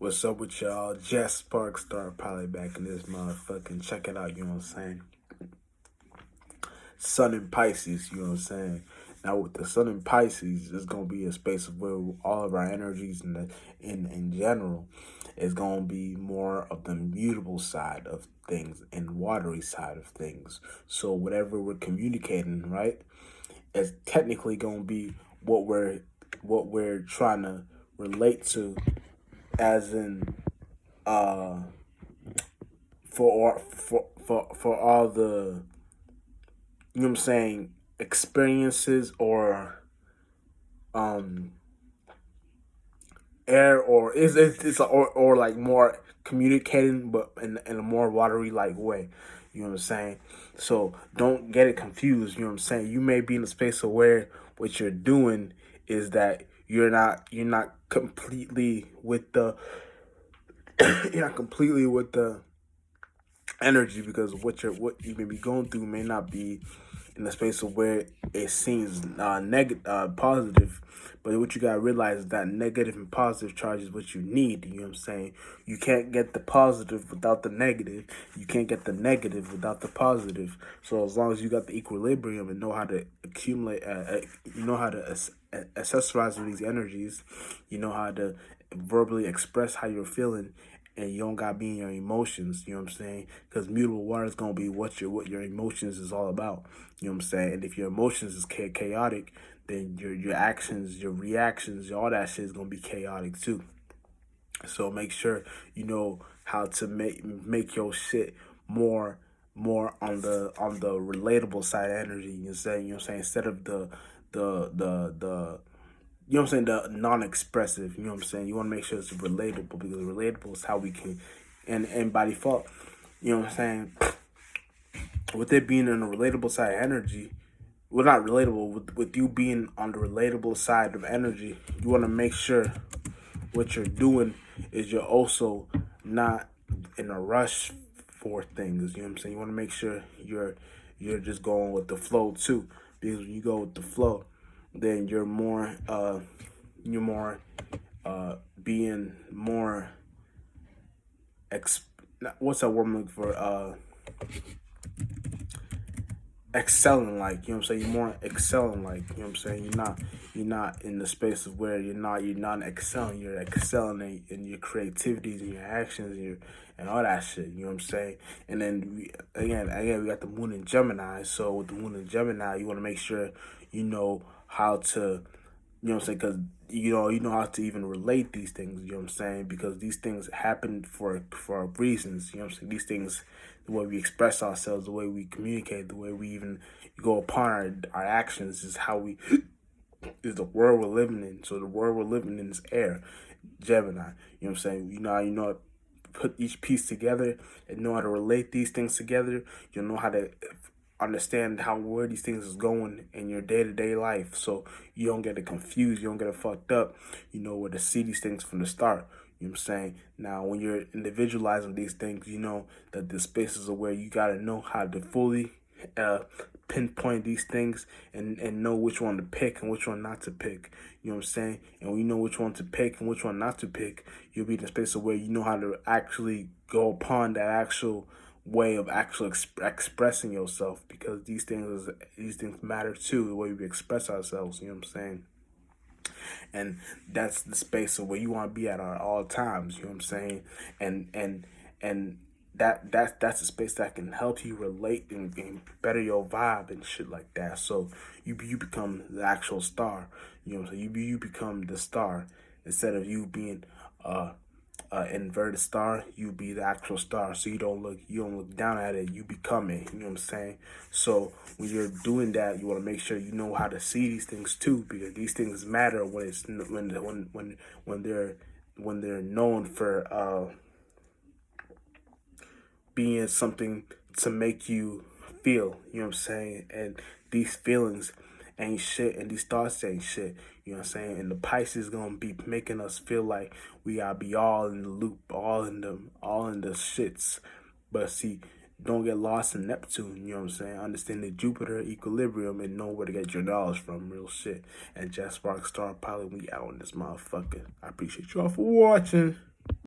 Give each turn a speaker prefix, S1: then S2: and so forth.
S1: What's up with y'all? Jess Spark Star Pilot back in this motherfucking. Check it out, you know what I'm saying? Sun in Pisces, you know what I'm saying? Now with the Sun in Pisces, it's gonna be a space of where all of our energies in general is gonna be more of the mutable side of things and watery side of things. So whatever we're communicating, right, is technically gonna be what we're trying to relate to, as in uh for all the, you know what I'm saying, experiences or um air, or or like more communicating but in a more watery like way, you know what I'm saying? So don't get it confused, you know what I'm saying? You may be in a space of where what you're doing is that you're not completely with the you're not completely with the energy, because what you may be going through may not be in the space of where it seems positive. But what you gotta realize is that negative and positive charge is what you need. You know what I'm saying? You can't get the positive without the negative. You can't get the negative without the positive. So as long as you got the equilibrium and know how to accumulate, you know how to accessorize these energies, you know how to verbally express how you're feeling, and you don't gotta be in your emotions, you know what I'm saying? Because mutable water is gonna be what your emotions is all about, you know what I'm saying? And if your emotions is chaotic, then your actions, your reactions, all that shit is gonna be chaotic too. So make sure you know how to make your shit more on the relatable side of energy. You know what I'm saying? Instead of the you know what I'm saying, the non-expressive, you know what I'm saying? You want to make sure it's relatable, because relatable is how we can, and by default, you know what I'm saying, with it being on the relatable side of energy, well, not relatable, with you being on the relatable side of energy, you want to make sure what you're doing is you're also not in a rush for things, you know what I'm saying? You want to make sure you're just going with the flow too, because when you go with the flow, then you're more being more what's that word I'm looking for, excelling, like, you know what I'm saying? You're more excelling, like, you know what I'm saying? You're not in the space of where you're not excelling. You're excelling in your creativities and your actions and and all that shit, you know what I'm saying? And then again we got the moon in Gemini. So with the moon in Gemini, you want to make sure you know how to, you know what I'm saying? Because you know how to even relate these things, you know what I'm saying? Because these things happen for reasons, you know what I'm saying? These things, the way we express ourselves, the way we communicate, the way we even go upon our actions is how we is the world we're living in. So the world we're living in is air, Gemini. You know what I'm saying? You know put each piece together and know how to relate these things together. You know how to understand where these things is going in your day-to-day life, so you don't get it confused, you don't get it fucked up. You know where to see these things from the start, you know what I'm saying? Now when you're individualizing these things, you know that the spaces are where you got to know how to fully pinpoint these things, and know which one to pick and which one not to pick, you know what I'm saying? And when you know which one to pick and which one not to pick, you'll be in a space of where you know how to actually go upon that actual way of actually expressing yourself, because these things matter too, the way we express ourselves, you know what I'm saying? And that's the space of where you want to be at all times, you know what I'm saying? And that's a space that can help you relate and better your vibe and shit like that. So you become the actual star, you know what I'm saying? You become the star, instead of you being inverted star. You be the actual star, so you don't look down at it, you become it, you know what I'm saying? So when you're doing that, you want to make sure you know how to see these things too, because these things matter when it's when they're known for being something to make you feel, you know what I'm saying? And these feelings ain't shit, and these thoughts ain't shit, you know what I'm saying? And the Pisces gonna be making us feel like we gotta be all in the loop, all in the shits. But see, don't get lost in Neptune, you know what I'm saying? Understand the Jupiter equilibrium and know where to get your knowledge from, real shit. And Just Spark Star Pilot, we out in this motherfucker. I appreciate y'all for watching.